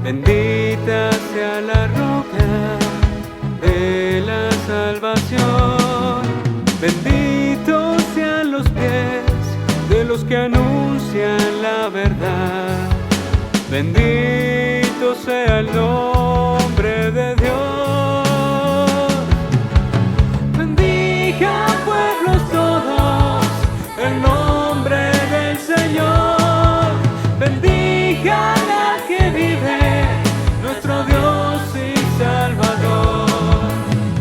Bendita sea la roca de la salvación. Benditos sean los pies de los que anuncian la verdad. Bendito sea el nombre de Dios. Bendigan pueblos todos el nombre del Señor. Bendigan al que vive, nuestro Dios y Salvador.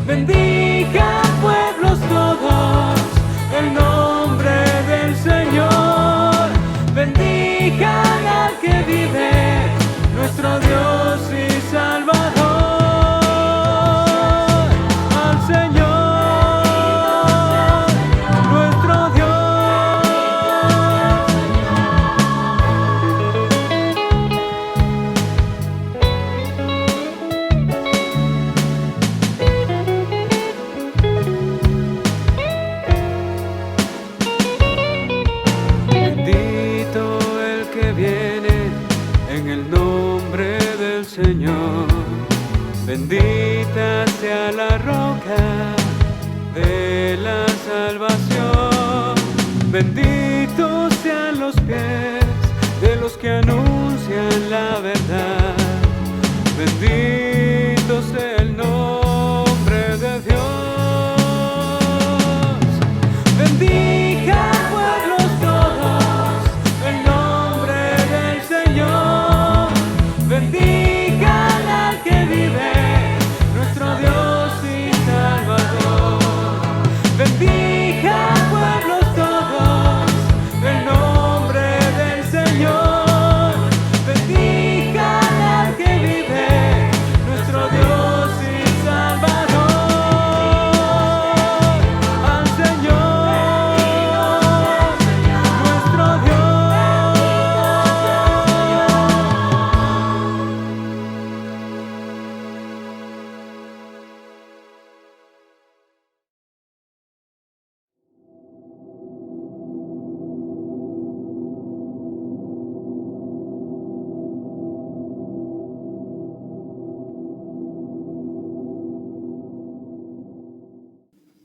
Bendigan pueblos todos el nombre del Señor. Bendigan al que vive, nuestro Dios y Salvador. Al Señor, nuestro Dios. Bendito el que viene en el nombre del Señor. Bendita sea la roca de la salvación. Benditos sean los pies de los que anuncian la verdad. Bendito sea el nombre de Dios. Bendigan pueblos todos el nombre del Señor. Bendigan al que vive, nuestro Dios y Salvador. Bendigan pueblos todos el nombre del Señor. Bendigan al que vive, nuestro Dios y Salvador. Al Señor, nuestro Dios.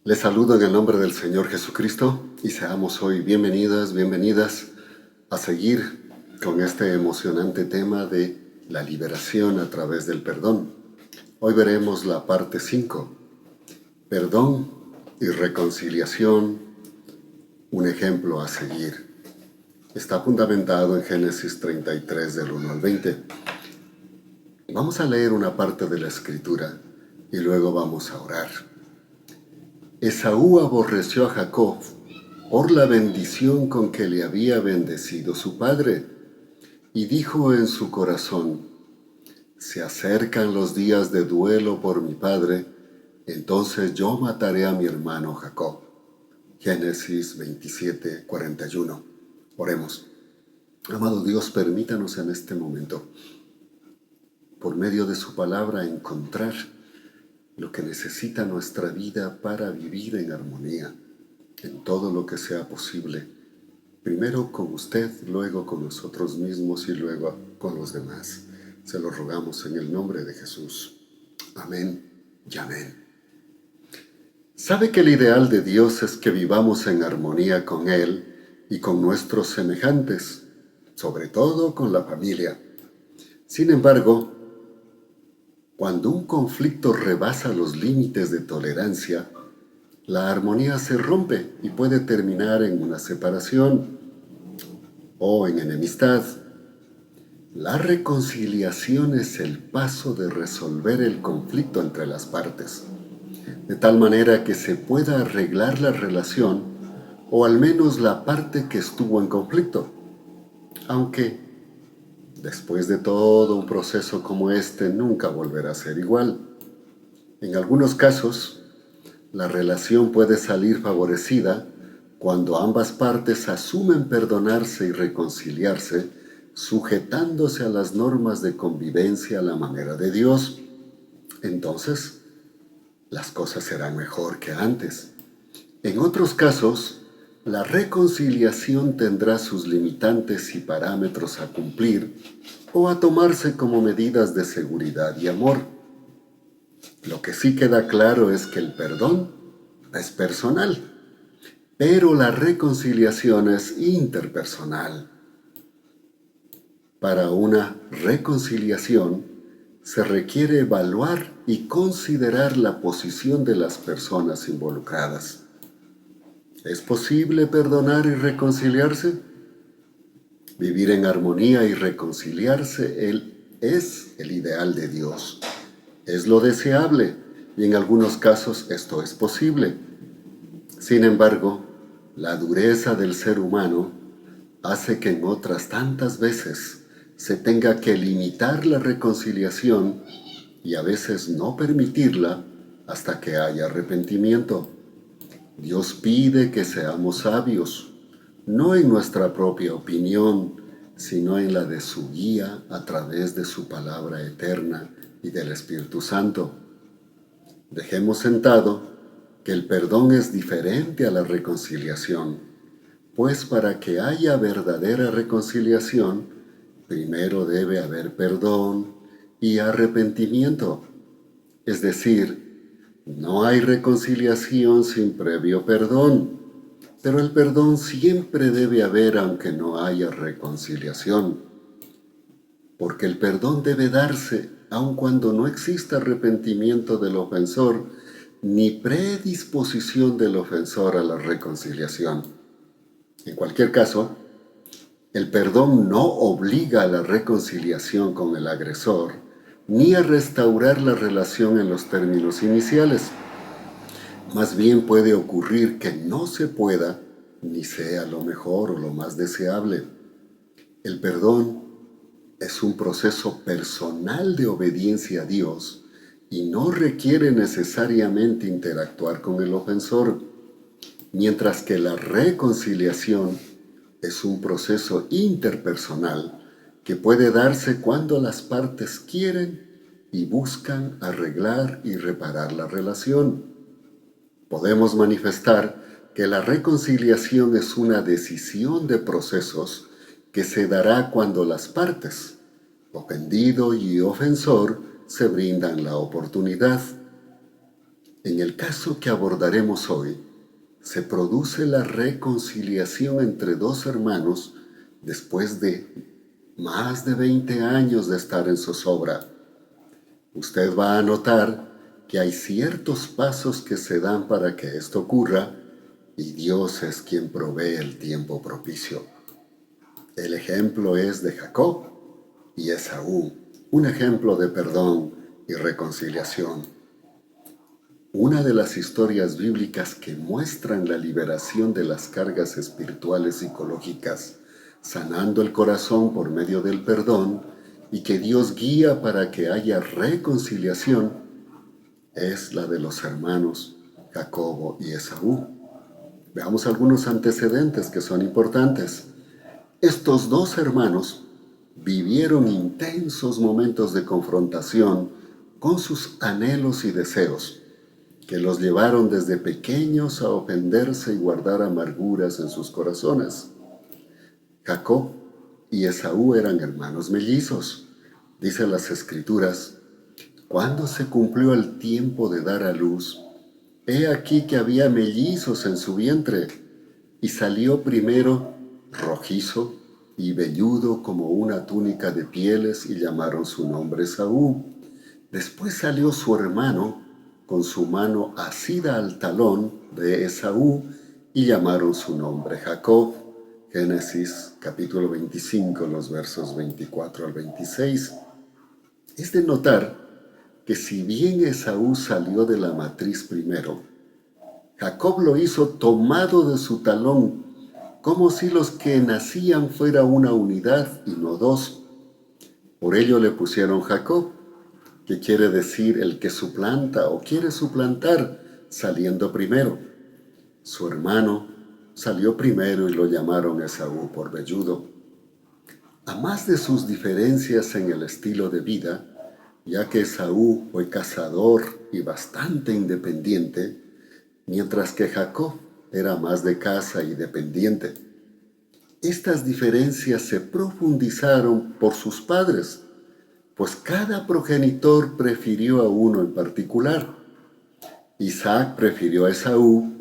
Les saludo en el nombre del Señor Jesucristo y seamos hoy bienvenidas a seguir con este emocionante tema de la liberación a través del perdón. Hoy veremos la parte 5, perdón y reconciliación, un ejemplo a seguir. Está fundamentado en Génesis 33 del 1 al 20. Vamos a leer una parte de la Escritura y luego vamos a orar. Esaú aborreció a Jacob por la bendición con que le había bendecido su padre, y dijo en su corazón: se acercan los días de duelo por mi padre, entonces yo mataré a mi hermano Jacob. Génesis 27, 41. Oremos. Amado Dios, permítanos en este momento, por medio de su palabra, encontrar lo que necesita nuestra vida para vivir en armonía, en todo lo que sea posible, primero con usted, luego con nosotros mismos y luego con los demás. Se lo rogamos en el nombre de Jesús. Amén y amén. ¿Sabe que el ideal de Dios es que vivamos en armonía con Él y con nuestros semejantes, sobre todo con la familia? Sin embargo, cuando un conflicto rebasa los límites de tolerancia, la armonía se rompe y puede terminar en una separación o en enemistad. La reconciliación es el paso de resolver el conflicto entre las partes, de tal manera que se pueda arreglar la relación o al menos la parte que estuvo en conflicto, aunque después de todo un proceso como este nunca volverá a ser igual. En algunos casos, la relación puede salir favorecida cuando ambas partes asumen perdonarse y reconciliarse, sujetándose a las normas de convivencia a la manera de Dios. Entonces, las cosas serán mejor que antes. En otros casos, la reconciliación tendrá sus limitantes y parámetros a cumplir o a tomarse como medidas de seguridad y amor. Lo que sí queda claro es que el perdón es personal, pero la reconciliación es interpersonal. Para una reconciliación se requiere evaluar y considerar la posición de las personas involucradas. ¿Es posible perdonar y reconciliarse? Vivir en armonía y reconciliarse es el ideal de Dios. Es lo deseable y en algunos casos esto es posible. Sin embargo, la dureza del ser humano hace que en otras tantas veces se tenga que limitar la reconciliación y a veces no permitirla hasta que haya arrepentimiento. Dios pide que seamos sabios, no en nuestra propia opinión, sino en la de su guía a través de su palabra eterna y del Espíritu Santo. Dejemos sentado que el perdón es diferente a la reconciliación, pues para que haya verdadera reconciliación, primero debe haber perdón y arrepentimiento. Es decir, no hay reconciliación sin previo perdón, pero el perdón siempre debe haber aunque no haya reconciliación, porque el perdón debe darse aun cuando no exista arrepentimiento del ofensor ni predisposición del ofensor a la reconciliación. En cualquier caso, el perdón no obliga a la reconciliación con el agresor, ni a restaurar la relación en los términos iniciales. Más bien puede ocurrir que no se pueda, ni sea lo mejor o lo más deseable. El perdón es un proceso personal de obediencia a Dios y no requiere necesariamente interactuar con el ofensor, mientras que la reconciliación es un proceso interpersonal que puede darse cuando las partes quieren y buscan arreglar y reparar la relación. Podemos manifestar que la reconciliación es una decisión de procesos que se dará cuando las partes, ofendido y ofensor, se brindan la oportunidad. En el caso que abordaremos hoy, se produce la reconciliación entre dos hermanos después de más de 20 años de estar en zozobra. Usted va a notar que hay ciertos pasos que se dan para que esto ocurra y Dios es quien provee el tiempo propicio. El ejemplo es de Jacob y Esaú, un ejemplo de perdón y reconciliación. Una de las historias bíblicas que muestran la liberación de las cargas espirituales psicológicas, sanando el corazón por medio del perdón y que Dios guía para que haya reconciliación, es la de los hermanos Jacobo y Esaú. Veamos algunos antecedentes que son importantes. Estos dos hermanos vivieron intensos momentos de confrontación con sus anhelos y deseos, que los llevaron desde pequeños a ofenderse y guardar amarguras en sus corazones. Jacob y Esaú eran hermanos mellizos. Dicen las Escrituras, cuando se cumplió el tiempo de dar a luz, he aquí que había mellizos en su vientre, y salió primero rojizo y velludo como una túnica de pieles, y llamaron su nombre Esaú. Después salió su hermano, con su mano asida al talón de Esaú, y llamaron su nombre Jacob. Génesis capítulo 25, los versos 24 al 26. Es de notar que si bien Esaú salió de la matriz primero, Jacob lo hizo tomado de su talón, como si los que nacían fuera una unidad y no dos. Por ello le pusieron Jacob, que quiere decir el que suplanta o quiere suplantar, saliendo primero. Su hermano salió primero y lo llamaron Esaú por velludo. A más de sus diferencias en el estilo de vida, ya que Esaú fue cazador y bastante independiente, mientras que Jacob era más de casa y dependiente. Estas diferencias se profundizaron por sus padres, pues cada progenitor prefirió a uno en particular. Isaac prefirió a Esaú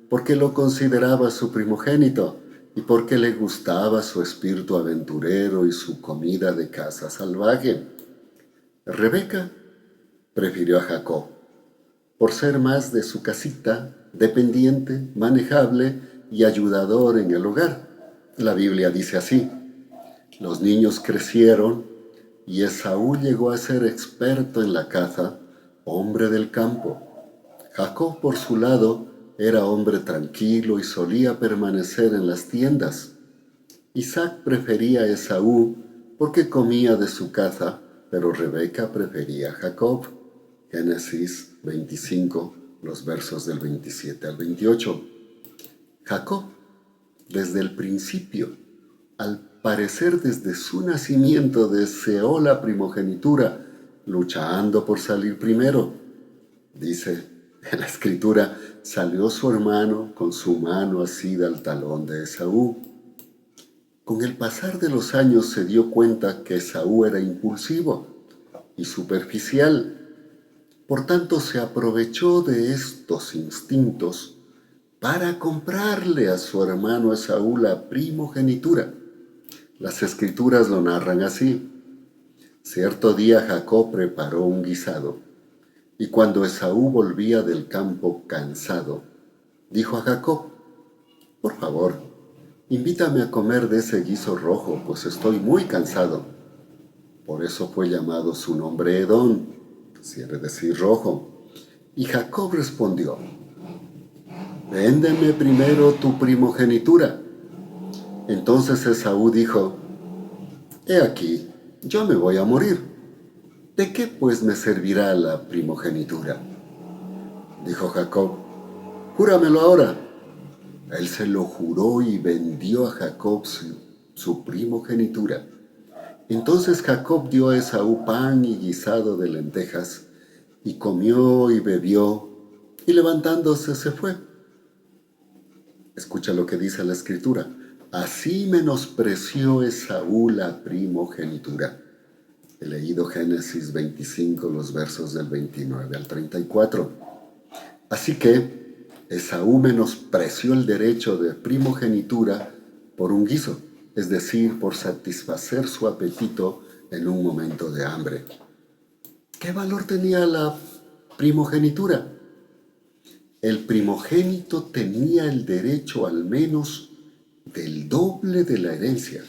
porque lo consideraba su primogénito y porque le gustaba su espíritu aventurero y su comida de caza salvaje. Rebeca prefirió a Jacob por ser más de su casita, dependiente, manejable y ayudador en el hogar. La Biblia dice así: los niños crecieron y Esaú llegó a ser experto en la caza, hombre del campo. Jacob, por su lado, era hombre tranquilo y solía permanecer en las tiendas. Isaac prefería a Esaú porque comía de su caza, pero Rebeca prefería a Jacob. Génesis 25, los versos del 27 al 28. Jacob, desde el principio, al parecer desde su nacimiento, deseó la primogenitura, luchando por salir primero. Dice en la escritura: salió su hermano con su mano asida al talón de Esaú. Con el pasar de los años se dio cuenta que Esaú era impulsivo y superficial. Por tanto, se aprovechó de estos instintos para comprarle a su hermano Esaú la primogenitura. Las escrituras lo narran así: cierto día Jacob preparó un guisado, y cuando Esaú volvía del campo cansado, dijo a Jacob: por favor, invítame a comer de ese guiso rojo, pues estoy muy cansado. Por eso fue llamado su nombre Edom, que quiere decir rojo. Y Jacob respondió: véndeme primero tu primogenitura. Entonces Esaú dijo: he aquí, yo me voy a morir. ¿De qué pues me servirá la primogenitura? Dijo Jacob: júramelo ahora. Él se lo juró y vendió a Jacob su primogenitura. Entonces Jacob dio a Esaú pan y guisado de lentejas, y comió y bebió, y levantándose se fue. Escucha lo que dice la escritura: así menospreció Esaú la primogenitura. He leído Génesis 25, los versos del 29 al 34. Así que Esaú menospreció el derecho de primogenitura por un guiso, es decir, por satisfacer su apetito en un momento de hambre. ¿Qué valor tenía la primogenitura? El primogénito tenía el derecho al menos del doble de la herencia.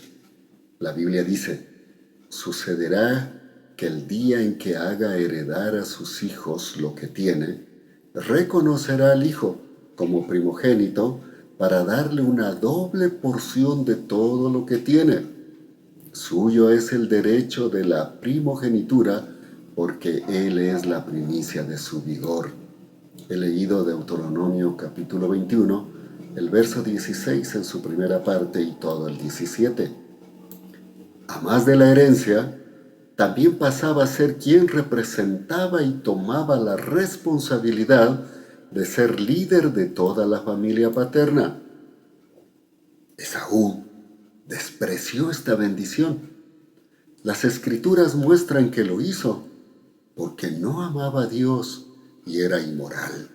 La Biblia dice: sucederá que el día en que haga heredar a sus hijos lo que tiene, reconocerá al hijo como primogénito para darle una doble porción de todo lo que tiene. Suyo es el derecho de la primogenitura, porque él es la primicia de su vigor. He leído Deuteronomio capítulo 21, el verso 16 en su primera parte y todo el 17. A más de la herencia, también pasaba a ser quien representaba y tomaba la responsabilidad de ser líder de toda la familia paterna. Esaú despreció esta bendición. Las escrituras muestran que lo hizo porque no amaba a Dios y era inmoral.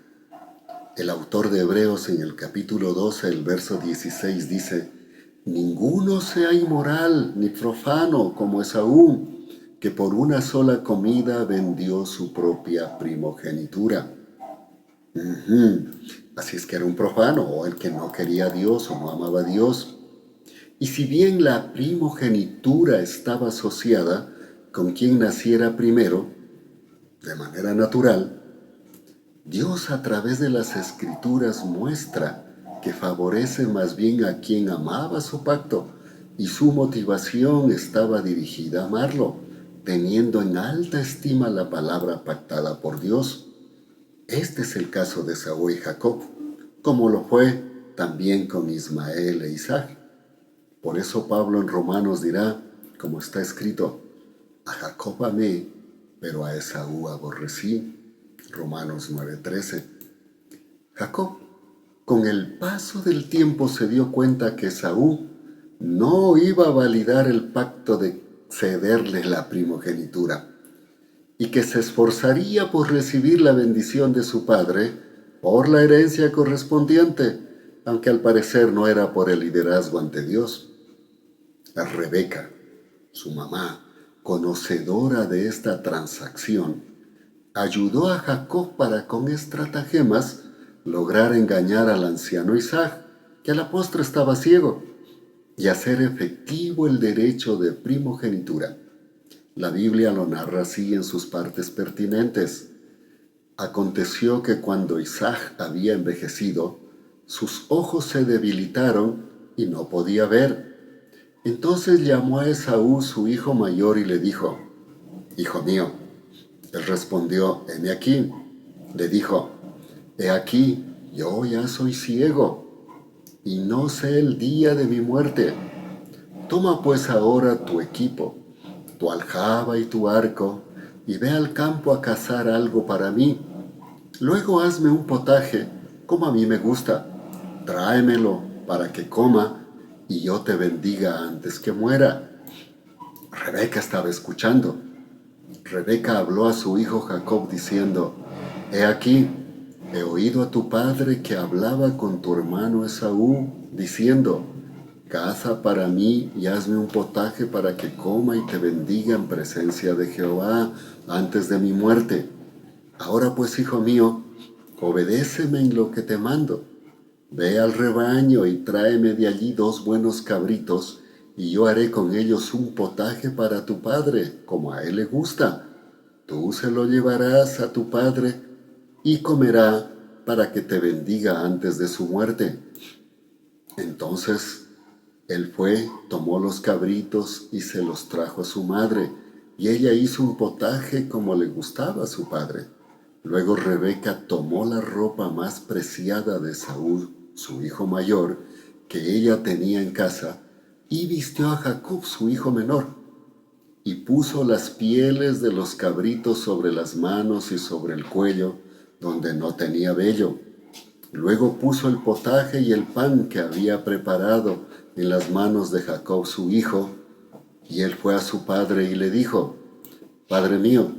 El autor de Hebreos en el capítulo 12, el verso 16 dice: ninguno sea inmoral ni profano como Esaú, que por una sola comida vendió su propia primogenitura. Así es que era un profano, o el que no quería a Dios o no amaba a Dios. Y si bien la primogenitura estaba asociada con quien naciera primero, de manera natural, Dios a través de las escrituras muestra que favorece más bien a quien amaba su pacto, y su motivación estaba dirigida a amarlo, teniendo en alta estima la palabra pactada por Dios. Este es el caso de Esaú y Jacob, como lo fue también con Ismael e Isaac. Por eso Pablo en Romanos dirá, como está escrito: a Jacob amé, pero a Esaú aborrecí. Romanos 9:13. Jacob Con el paso del tiempo se dio cuenta que Esaú no iba a validar el pacto de cederle la primogenitura y que se esforzaría por recibir la bendición de su padre por la herencia correspondiente, aunque al parecer no era por el liderazgo ante Dios. Rebeca, su mamá, conocedora de esta transacción, ayudó a Jacob para con estratagemas lograr engañar al anciano Isaac, que a la postre estaba ciego, y hacer efectivo el derecho de primogenitura. La Biblia lo narra así en sus partes pertinentes. Aconteció que cuando Isaac había envejecido, sus ojos se debilitaron y no podía ver. Entonces llamó a Esaú, su hijo mayor, y le dijo: «Hijo mío». Él respondió: «Heme aquí». Le dijo: «He aquí, yo ya soy ciego, y no sé el día de mi muerte. Toma pues ahora tu equipo, tu aljaba y tu arco, y ve al campo a cazar algo para mí. Luego hazme un potaje, como a mí me gusta. Tráemelo para que coma, y yo te bendiga antes que muera». Rebeca estaba escuchando. Rebeca habló a su hijo Jacob diciendo: «He aquí, he oído a tu padre que hablaba con tu hermano Esaú, diciendo: caza para mí y hazme un potaje para que coma y te bendiga en presencia de Jehová antes de mi muerte. Ahora pues, hijo mío, obedéceme en lo que te mando. Ve al rebaño y tráeme de allí 2 buenos cabritos, y yo haré con ellos un potaje para tu padre, como a él le gusta. Tú se lo llevarás a tu padre y comerá para que te bendiga antes de su muerte». Entonces él fue, tomó los cabritos y se los trajo a su madre, y ella hizo un potaje como le gustaba a su padre. Luego Rebeca tomó la ropa más preciada de Saúl, su hijo mayor, que ella tenía en casa, y vistió a Jacob, su hijo menor, y puso las pieles de los cabritos sobre las manos y sobre el cuello, donde no tenía vello. Luego puso el potaje y el pan que había preparado en las manos de Jacob, su hijo, y él fue a su padre y le dijo: «Padre mío».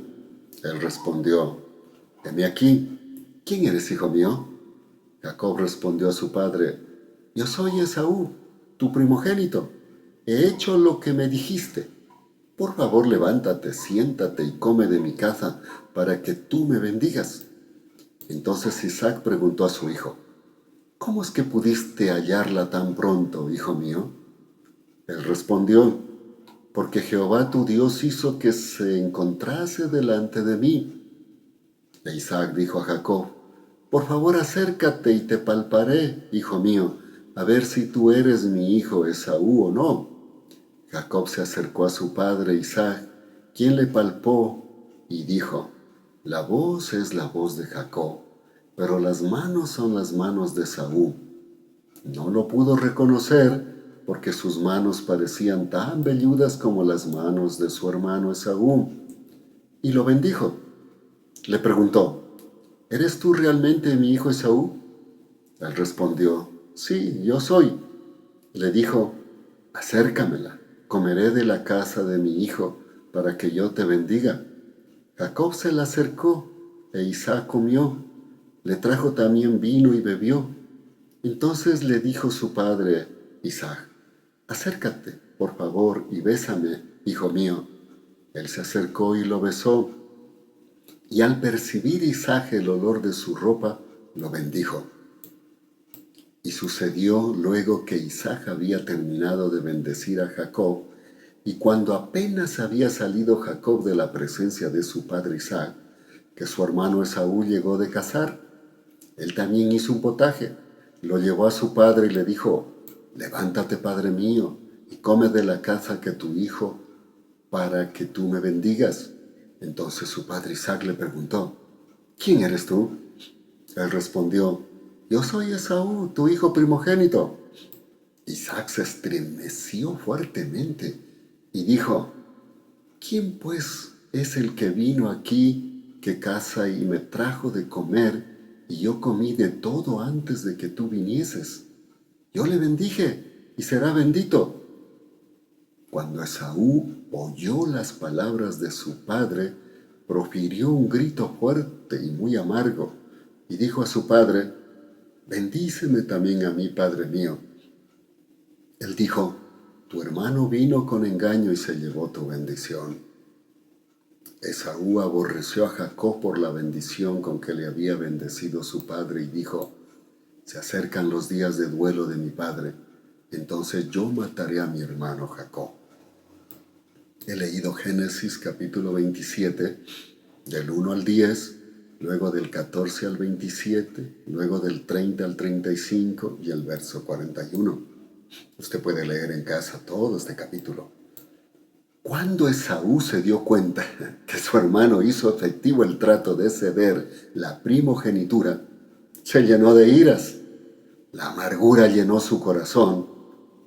Él respondió: «Heme aquí». «¿Quién eres, hijo mío?». Jacob respondió a su padre: «Yo soy Esaú, tu primogénito. He hecho lo que me dijiste. Por favor, levántate, siéntate y come de mi caza para que tú me bendigas». Entonces Isaac preguntó a su hijo: «¿Cómo es que pudiste hallarla tan pronto, hijo mío?». Él respondió: «Porque Jehová tu Dios hizo que se encontrase delante de mí». E Isaac dijo a Jacob: «Por favor, acércate y te palparé, hijo mío, a ver si tú eres mi hijo Esaú o no». Jacob se acercó a su padre Isaac, quien le palpó y dijo: «La voz es la voz de Jacob, pero las manos son las manos de Esaú». No lo pudo reconocer porque sus manos parecían tan velludas como las manos de su hermano Esaú, y lo bendijo. Le preguntó: «¿Eres tú realmente mi hijo Esaú?». Él respondió: «Sí, yo soy». Le dijo: «Acércamela, comeré de la casa de mi hijo para que yo te bendiga». Jacob se la acercó e Isaac comió. Le trajo también vino y bebió. Entonces le dijo su padre Isaac: «Acércate, por favor, y bésame, hijo mío». Él se acercó y lo besó, y al percibir Isaac el olor de su ropa, lo bendijo. Y sucedió luego que Isaac había terminado de bendecir a Jacob, y cuando apenas había salido Jacob de la presencia de su padre Isaac, que su hermano Esaú llegó de cazar. Él también hizo un potaje, lo llevó a su padre y le dijo: «Levántate, padre mío, y come de la caza que tu hijo, para que tú me bendigas». Entonces su padre Isaac le preguntó: «¿Quién eres tú?». Él respondió: «Yo soy Esaú, tu hijo primogénito». Isaac se estremeció fuertemente y dijo: «¿Quién pues es el que vino aquí que caza y me trajo de comer y yo comí de todo antes de que tú vinieses. Yo le bendije y será bendito. Cuando Esaú oyó las palabras de su padre, profirió un grito fuerte y muy amargo, y dijo a su padre: bendíceme también a mí, padre mío. Él dijo: tu hermano vino con engaño y se llevó tu bendición. Esaú aborreció a Jacob por la bendición con que le había bendecido su padre y dijo: se acercan los días de duelo de mi padre, entonces yo mataré a mi hermano Jacob. He leído Génesis capítulo 27, del 1 al 10, luego del 14 al 27, luego del 30 al 35 y el verso 41. Usted puede leer en casa todo este capítulo. Cuando Esaú se dio cuenta que su hermano hizo efectivo el trato de ceder la primogenitura, se llenó de iras. La amargura llenó su corazón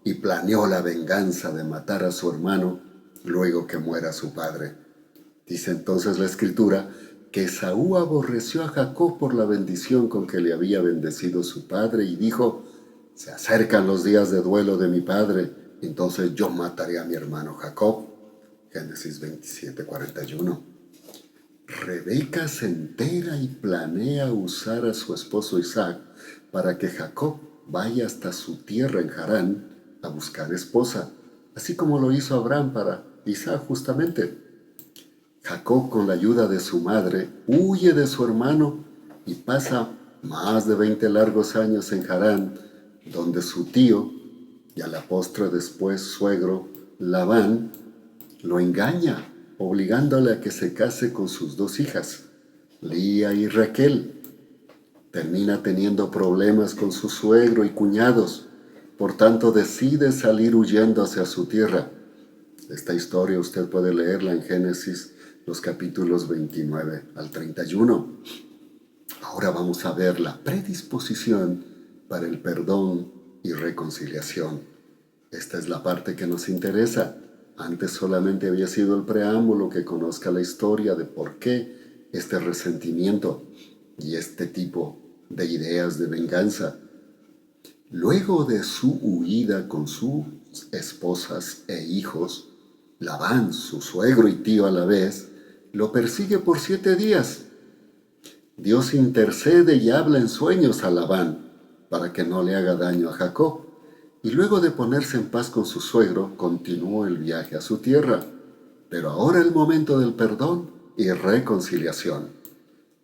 y planeó la venganza de matar a su hermano luego que muera su padre. Dice entonces la Escritura que Esaú aborreció a Jacob por la bendición con que le había bendecido su padre y dijo: se acercan los días de duelo de mi padre, entonces yo mataré a mi hermano Jacob. Génesis 27, 41. Rebeca se entera y planea usar a su esposo Isaac para que Jacob vaya hasta su tierra en Harán a buscar esposa, así como lo hizo Abraham para Isaac justamente. Jacob, con la ayuda de su madre, huye de su hermano y pasa más de 20 largos años en Harán, donde su tío, y a la postre después suegro, Labán, lo engaña, obligándole a que se case con sus dos hijas, Lía y Raquel. Termina teniendo problemas con su suegro y cuñados, por tanto decide salir huyendo hacia su tierra. Esta historia usted puede leerla en Génesis, los capítulos 29 al 31. Ahora vamos a ver la predisposición para el perdón y reconciliación. Esta es la parte que nos interesa. Antes solamente había sido el preámbulo que conozca la historia de por qué este resentimiento y este tipo de ideas de venganza. Luego de su huida con sus esposas e hijos, Labán, su suegro y tío a la vez, lo persigue por 7 días. Dios intercede y habla en sueños a Labán para que no le haga daño a Jacob. Y luego de ponerse en paz con su suegro, continuó el viaje a su tierra. Pero ahora el momento del perdón y reconciliación.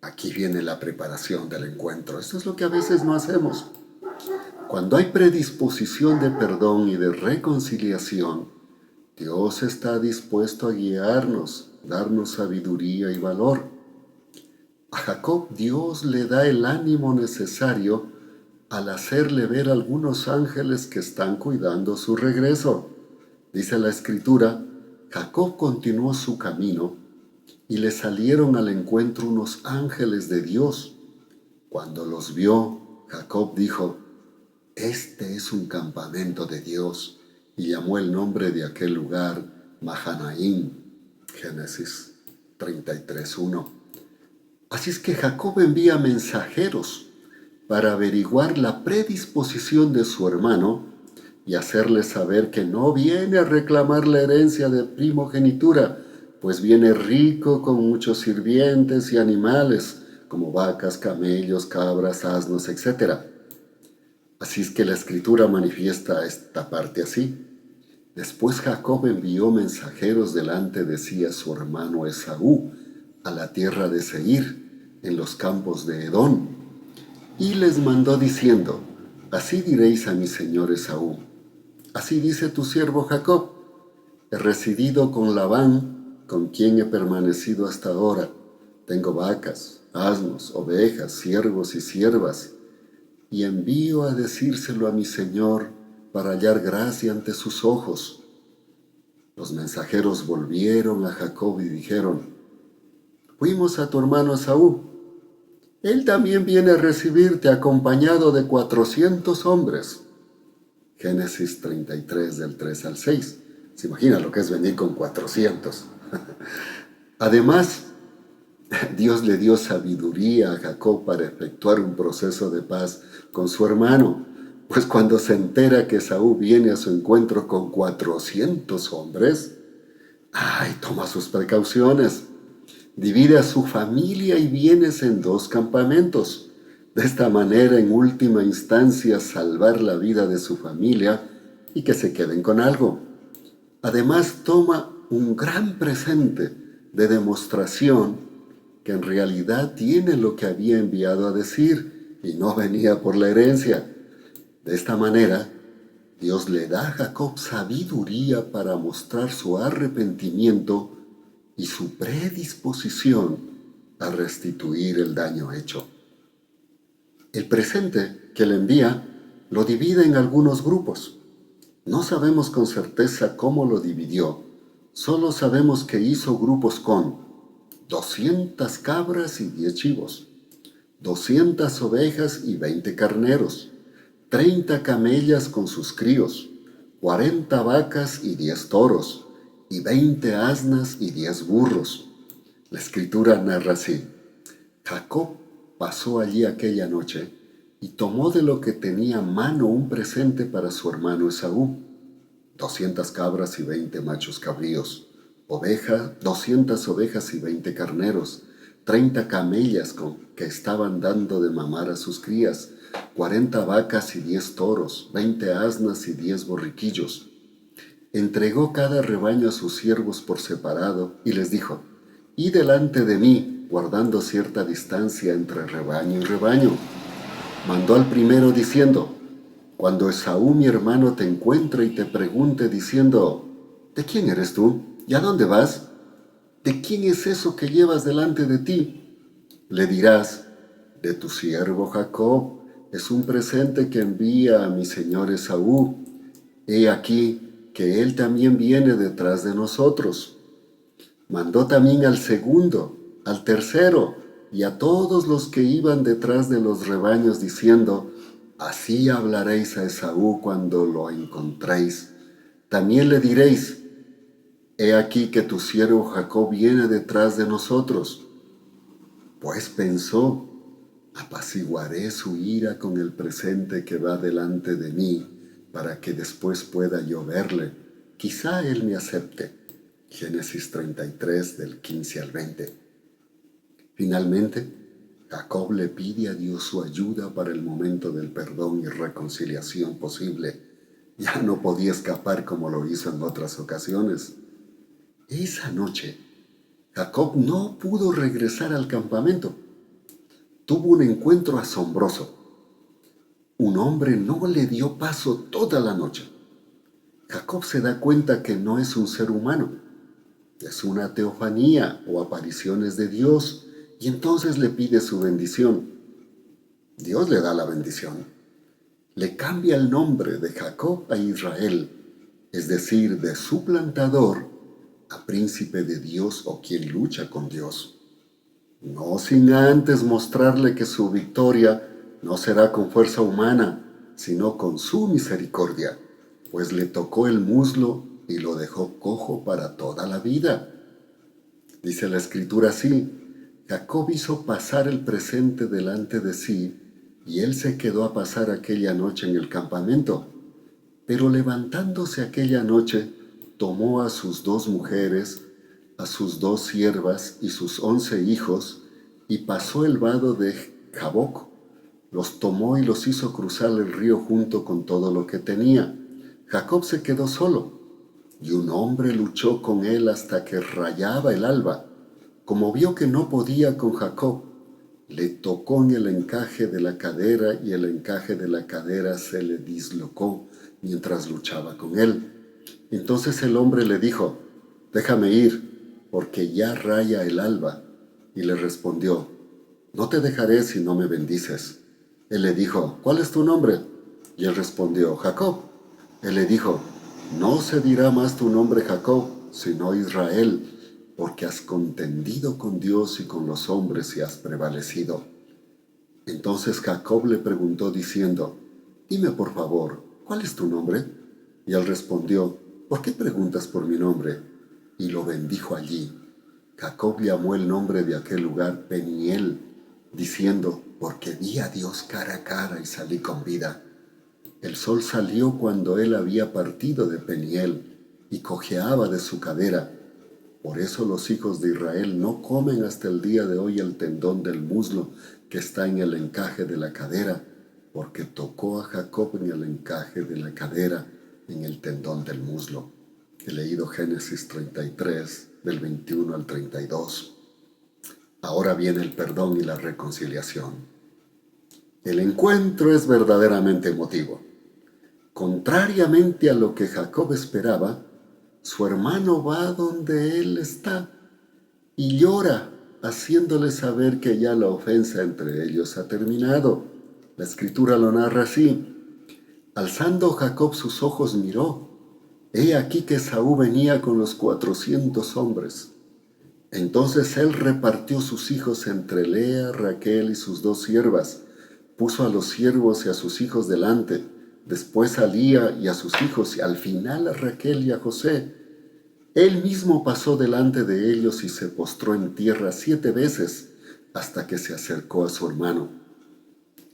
Aquí viene la preparación del encuentro. Esto es lo que a veces no hacemos. Cuando hay predisposición de perdón y de reconciliación, Dios está dispuesto a guiarnos, darnos sabiduría y valor. A Jacob Dios le da el ánimo necesario al hacerle ver a algunos ángeles que están cuidando su regreso. Dice la Escritura: Jacob continuó su camino y le salieron al encuentro unos ángeles de Dios. Cuando los vio, Jacob dijo: este es un campamento de Dios, y llamó el nombre de aquel lugar Mahanaim. Génesis 33:1. Así es que Jacob envía mensajeros para averiguar la predisposición de su hermano y hacerle saber que no viene a reclamar la herencia de primogenitura, pues viene rico con muchos sirvientes y animales, como vacas, camellos, cabras, asnos, etc. Así es que la Escritura manifiesta esta parte así. Después Jacob envió mensajeros delante de sí a su hermano Esaú, a la tierra de Seir, en los campos de Edom, y les mandó diciendo: así diréis a mi señor Esaú: así dice tu siervo Jacob: he residido con Labán, con quien he permanecido hasta ahora. Tengo vacas, asnos, ovejas, siervos y siervas, y envío a decírselo a mi señor para hallar gracia ante sus ojos. Los mensajeros volvieron a Jacob y dijeron: fuimos a tu hermano Esaú. Él también viene a recibirte acompañado de 400 hombres. Génesis 33, del 3 al 6. ¿Se imagina lo que es venir con 400? Además, Dios le dio sabiduría a Jacob para efectuar un proceso de paz con su hermano, pues cuando se entera que Esaú viene a su encuentro con 400 hombres, toma sus precauciones. Divide a su familia y bienes en dos campamentos. De esta manera, en última instancia, salvar la vida de su familia y que se queden con algo. Además, toma un gran presente de demostración que en realidad tiene lo que había enviado a decir y no venía por la herencia. De esta manera, Dios le da a Jacob sabiduría para mostrar su arrepentimiento y su predisposición a restituir el daño hecho. El presente que le envía lo divide en algunos grupos. No sabemos con certeza cómo lo dividió, solo sabemos que hizo grupos con 200 cabras y 10 chivos, 200 ovejas y 20 carneros, 30 camellas con sus críos, 40 vacas y 10 toros, y 20 asnas y 10 burros. La escritura narra así: Jacob pasó allí aquella noche y tomó de lo que tenía a mano un presente para su hermano Esaú: 200 cabras y 20 machos cabríos, 200 ovejas y 20 carneros, 30 camellas que estaban dando de mamar a sus crías, 40 vacas y 10 toros, 20 asnas y 10 borriquillos. Entregó cada rebaño a sus siervos por separado y les dijo: «Id delante de mí, guardando cierta distancia entre rebaño y rebaño». Mandó al primero diciendo: «Cuando Esaú mi hermano te encuentre y te pregunte diciendo: ¿de quién eres tú? ¿Y a dónde vas? ¿De quién es eso que llevas delante de ti?», le dirás: «De tu siervo Jacob, es un presente que envía a mi señor Esaú. He aquí que él también viene detrás de nosotros». Mandó también al segundo, al tercero y a todos los que iban detrás de los rebaños diciendo: «Así hablaréis a Esaú cuando lo encontréis. También le diréis: he aquí que tu siervo Jacob viene detrás de nosotros». Pues pensó: «Apaciguaré su ira con el presente que va delante de mí, para que después pueda yo verle. Quizá él me acepte». Génesis 33, del 15 al 20. Finalmente, Jacob le pide a Dios su ayuda para el momento del perdón y reconciliación posible. Ya no podía escapar como lo hizo en otras ocasiones. Esa noche, Jacob no pudo regresar al campamento. Tuvo un encuentro asombroso. Un hombre no le dio paso toda la noche. Jacob se da cuenta que no es un ser humano, es una teofanía o apariciones de Dios, y entonces le pide su bendición. Dios le da la bendición. Le cambia el nombre de Jacob a Israel, es decir, de suplantador a príncipe de Dios o quien lucha con Dios. No sin antes mostrarle que su victoria no será con fuerza humana, sino con su misericordia, pues le tocó el muslo y lo dejó cojo para toda la vida. Dice la escritura así: Jacob hizo pasar el presente delante de sí, y él se quedó a pasar aquella noche en el campamento. Pero levantándose aquella noche, tomó a sus 2 mujeres, a sus 2 siervas y sus 11 hijos, y pasó el vado de Jaboc. Los tomó y los hizo cruzar el río junto con todo lo que tenía. Jacob se quedó solo, y un hombre luchó con él hasta que rayaba el alba. Como vio que no podía con Jacob, le tocó en el encaje de la cadera, y el encaje de la cadera se le dislocó mientras luchaba con él. Entonces el hombre le dijo: «Déjame ir, porque ya raya el alba». Y le respondió: «No te dejaré si no me bendices». Él le dijo: «¿Cuál es tu nombre?». Y él respondió: «Jacob». Él le dijo: «No se dirá más tu nombre Jacob, sino Israel, porque has contendido con Dios y con los hombres y has prevalecido». Entonces Jacob le preguntó diciendo: «Dime por favor, ¿cuál es tu nombre?». Y él respondió: «¿Por qué preguntas por mi nombre?». Y lo bendijo allí. Jacob llamó el nombre de aquel lugar Peniel, diciendo, porque vi a Dios cara a cara y salí con vida. El sol salió cuando él había partido de Peniel y cojeaba de su cadera. Por eso los hijos de Israel no comen hasta el día de hoy el tendón del muslo que está en el encaje de la cadera, porque tocó a Jacob en el encaje de la cadera, en el tendón del muslo. He leído Génesis 33, del 21 al 32. Ahora viene el perdón y la reconciliación. El encuentro es verdaderamente emotivo. Contrariamente a lo que Jacob esperaba, su hermano va donde él está y llora, haciéndole saber que ya la ofensa entre ellos ha terminado. La escritura lo narra así. Alzando Jacob sus ojos miró. He aquí que Esaú venía con los 400 hombres. Entonces él repartió sus hijos entre Lea, Raquel y sus 2 siervas. Puso a los siervos y a sus hijos delante, después a Lía y a sus hijos, y al final a Raquel y a José. Él mismo pasó delante de ellos y se postró en tierra 7 veces, hasta que se acercó a su hermano.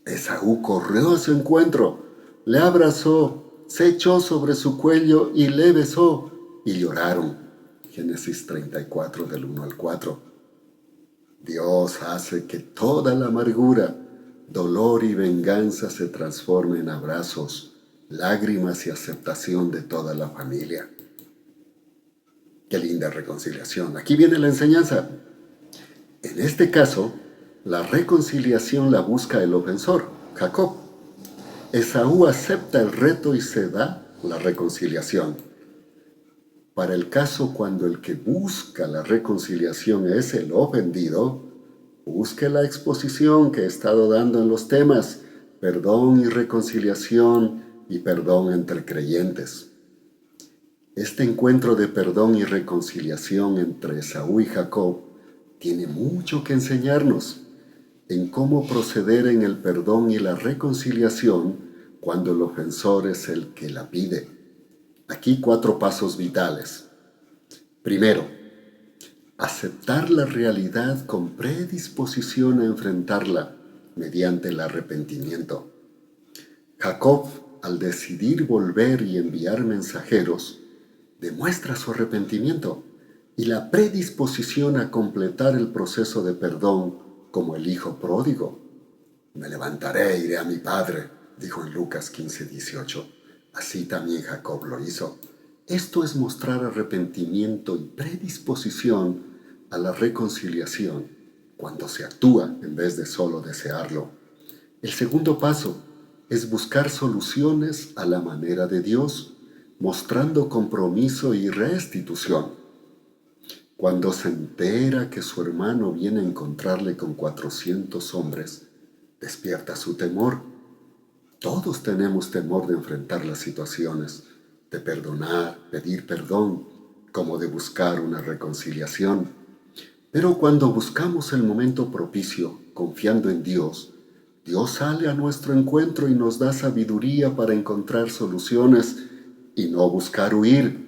Esaú corrió a su encuentro, le abrazó, se echó sobre su cuello y le besó, y lloraron. Génesis 34, del 1 al 4. Dios hace que toda la amargura, dolor y venganza se transforme en abrazos, lágrimas y aceptación de toda la familia. Qué linda reconciliación. Aquí viene la enseñanza. En este caso, la reconciliación la busca el ofensor, Jacob. Esaú acepta el reto y se da la reconciliación. Para el caso cuando el que busca la reconciliación es el ofendido, busque la exposición que he estado dando en los temas perdón y reconciliación y perdón entre creyentes. Este encuentro de perdón y reconciliación entre Esaú y Jacob tiene mucho que enseñarnos en cómo proceder en el perdón y la reconciliación cuando el ofensor es el que la pide. Aquí 4 pasos vitales. Primero, aceptar la realidad con predisposición a enfrentarla mediante el arrepentimiento. Jacob, al decidir volver y enviar mensajeros, demuestra su arrepentimiento y la predisposición a completar el proceso de perdón como el hijo pródigo. Me levantaré e iré a mi padre, dijo en Lucas 15:18. Así también Jacob lo hizo. Esto es mostrar arrepentimiento y predisposición a la reconciliación cuando se actúa en vez de solo desearlo. El segundo paso es buscar soluciones a la manera de Dios, mostrando compromiso y restitución. Cuando se entera que su hermano viene a encontrarle con 400 hombres, despierta su temor. Todos tenemos temor de enfrentar las situaciones, de perdonar, pedir perdón, como de buscar una reconciliación. Pero cuando buscamos el momento propicio, confiando en Dios, Dios sale a nuestro encuentro y nos da sabiduría para encontrar soluciones y no buscar huir.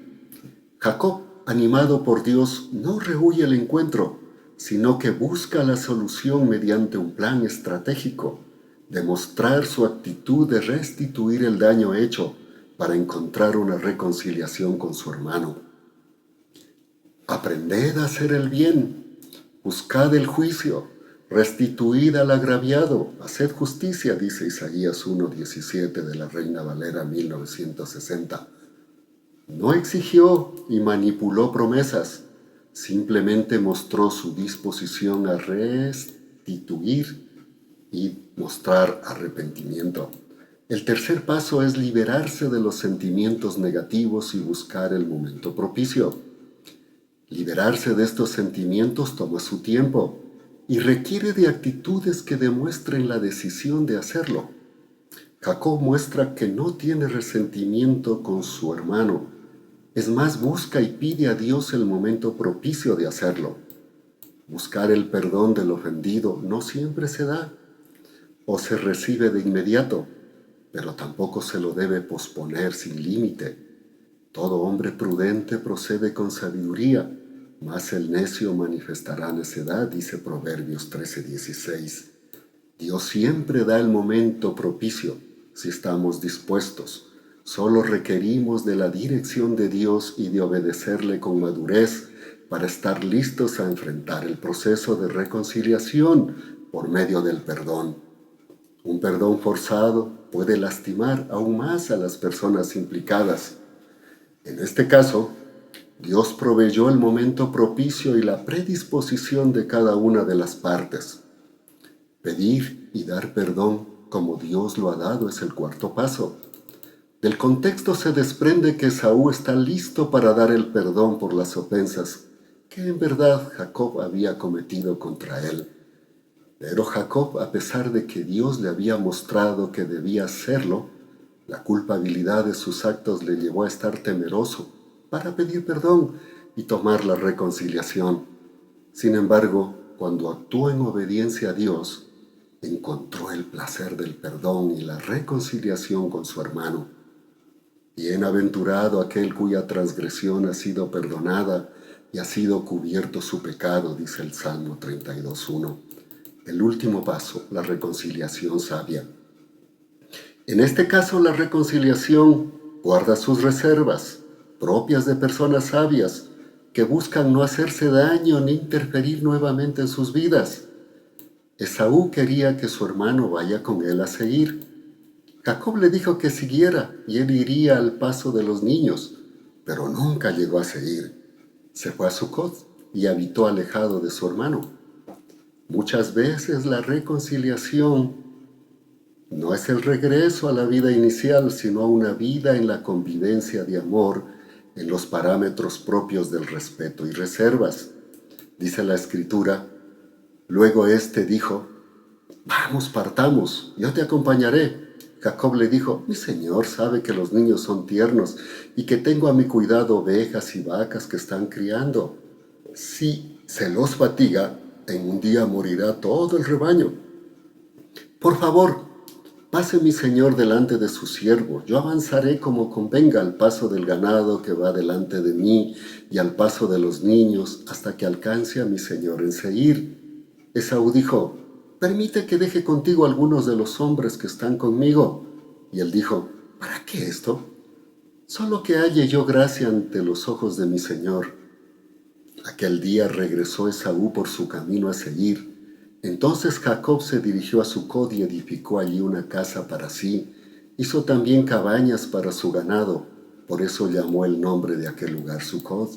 Jacob, animado por Dios, no rehúye el encuentro, sino que busca la solución mediante un plan estratégico, demostrar su actitud de restituir el daño hecho para encontrar una reconciliación con su hermano. Aprended a hacer el bien, buscad el juicio, restituid al agraviado, haced justicia, dice Isaías 1:17 de la Reina Valera 1960. No exigió y manipuló promesas, simplemente mostró su disposición a restituir y mostrar arrepentimiento. El tercer paso es liberarse de los sentimientos negativos y buscar el momento propicio. Liberarse de estos sentimientos toma su tiempo y requiere de actitudes que demuestren la decisión de hacerlo. Jacob muestra que no tiene resentimiento con su hermano. Es más, busca y pide a Dios el momento propicio de hacerlo. Buscar el perdón del ofendido no siempre se da o se recibe de inmediato, pero tampoco se lo debe posponer sin límite. Todo hombre prudente procede con sabiduría, mas el necio manifestará necedad, dice Proverbios 13:16. Dios siempre da el momento propicio si estamos dispuestos. Solo requerimos de la dirección de Dios y de obedecerle con madurez para estar listos a enfrentar el proceso de reconciliación por medio del perdón. Un perdón forzado puede lastimar aún más a las personas implicadas. En este caso, Dios proveyó el momento propicio y la predisposición de cada una de las partes. Pedir y dar perdón como Dios lo ha dado es el cuarto paso. Del contexto se desprende que Esaú está listo para dar el perdón por las ofensas que en verdad Jacob había cometido contra él. Pero Jacob, a pesar de que Dios le había mostrado que debía hacerlo, la culpabilidad de sus actos le llevó a estar temeroso para pedir perdón y tomar la reconciliación. Sin embargo, cuando actuó en obediencia a Dios, encontró el placer del perdón y la reconciliación con su hermano. Bienaventurado aquel cuya transgresión ha sido perdonada y ha sido cubierto su pecado, dice el Salmo 32:1. El último paso, la reconciliación sabia. En este caso, la reconciliación guarda sus reservas, propias de personas sabias, que buscan no hacerse daño ni interferir nuevamente en sus vidas. Esaú quería que su hermano vaya con él a seguir. Jacob le dijo que siguiera y él iría al paso de los niños, pero nunca llegó a seguir. Se fue a Sucot y habitó alejado de su hermano. Muchas veces la reconciliación no es el regreso a la vida inicial, sino a una vida en la convivencia de amor, en los parámetros propios del respeto y reservas. Dice la Escritura, luego éste dijo, vamos, partamos, yo te acompañaré. Jacob le dijo, mi señor sabe que los niños son tiernos y que tengo a mi cuidado ovejas y vacas que están criando. Si se los fatiga, en un día morirá todo el rebaño. Por favor, pase mi señor delante de su siervo. Yo avanzaré como convenga al paso del ganado que va delante de mí y al paso de los niños hasta que alcance a mi señor en Seir. Esaú dijo, permite que deje contigo algunos de los hombres que están conmigo. Y él dijo, ¿para qué esto? Solo que halle yo gracia ante los ojos de mi señor. Aquel día regresó Esaú por su camino a Seir. Entonces Jacob se dirigió a Sucot y edificó allí una casa para sí. Hizo también cabañas para su ganado. Por eso llamó el nombre de aquel lugar Sucot.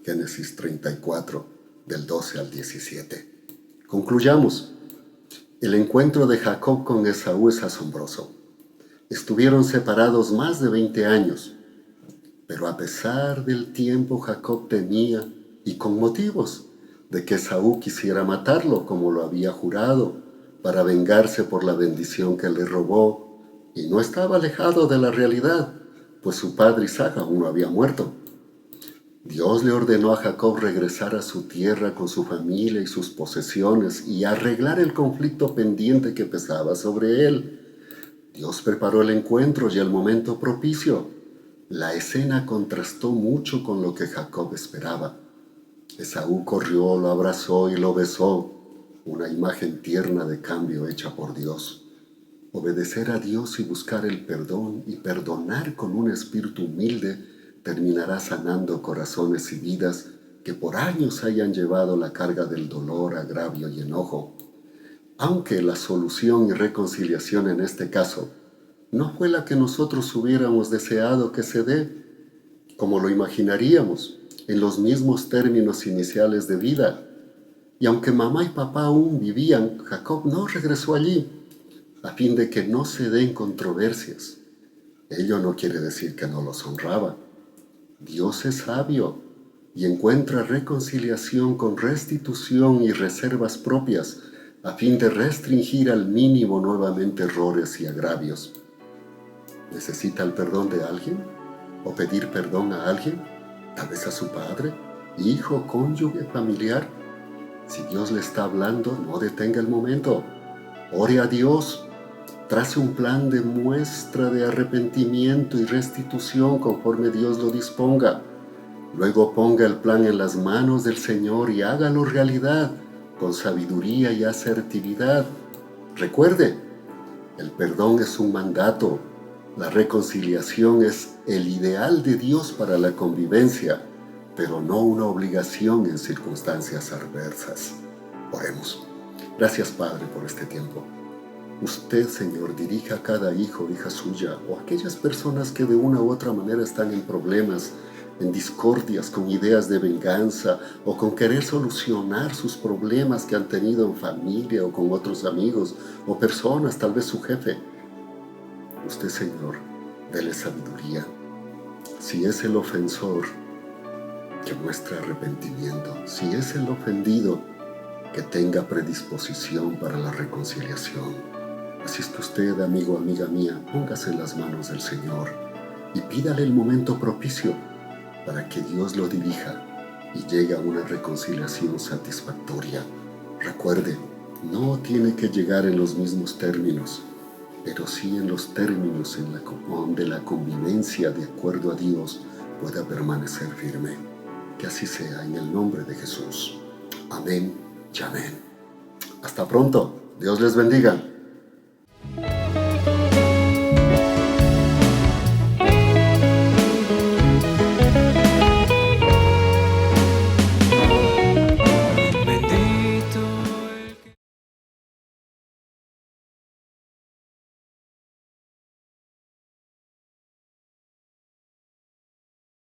Génesis 34, del 12 al 17. Concluyamos. El encuentro de Jacob con Esaú es asombroso. Estuvieron separados más de 20 años, pero a pesar del tiempo Jacob temía, y con motivos, de que Esaú quisiera matarlo como lo había jurado, para vengarse por la bendición que le robó, y no estaba alejado de la realidad, pues su padre Isaac aún no había muerto. Dios le ordenó a Jacob regresar a su tierra con su familia y sus posesiones y arreglar el conflicto pendiente que pesaba sobre él. Dios preparó el encuentro y el momento propicio. La escena contrastó mucho con lo que Jacob esperaba. Esaú corrió, lo abrazó y lo besó, una imagen tierna de cambio hecha por Dios. Obedecer a Dios y buscar el perdón y perdonar con un espíritu humilde terminará sanando corazones y vidas que por años hayan llevado la carga del dolor, agravio y enojo. Aunque la solución y reconciliación en este caso no fue la que nosotros hubiéramos deseado que se dé, como lo imaginaríamos, en los mismos términos iniciales de vida. Y aunque mamá y papá aún vivían, Jacob no regresó allí, a fin de que no se den controversias. Ello no quiere decir que no los honraba. Dios es sabio y encuentra reconciliación con restitución y reservas propias, a fin de restringir al mínimo nuevamente errores y agravios. ¿Necesita el perdón de alguien? ¿O pedir perdón a alguien? Tal vez a su padre, hijo, cónyuge, familiar. Si Dios le está hablando, no detenga el momento. Ore a Dios. Trace un plan de muestra de arrepentimiento y restitución conforme Dios lo disponga. Luego ponga el plan en las manos del Señor y hágalo realidad con sabiduría y asertividad. Recuerde, el perdón es un mandato. La reconciliación es el ideal de Dios para la convivencia, pero no una obligación en circunstancias adversas. Oremos. Gracias, Padre, por este tiempo. Usted, Señor, dirija a cada hijo o hija suya o a aquellas personas que de una u otra manera están en problemas, en discordias, con ideas de venganza o con querer solucionar sus problemas que han tenido en familia o con otros amigos o personas, tal vez su jefe. Usted, Señor, dele sabiduría. Si es el ofensor, que muestre arrepentimiento. Si es el ofendido, que tenga predisposición para la reconciliación. Así es que usted, amigo, amiga mía, póngase en las manos del Señor y pídale el momento propicio para que Dios lo dirija y llegue a una reconciliación satisfactoria. Recuerde, no tiene que llegar en los mismos términos, pero sí en los términos donde la convivencia de acuerdo a Dios pueda permanecer firme. Que así sea en el nombre de Jesús. Amén y amén. Hasta pronto. Dios les bendiga.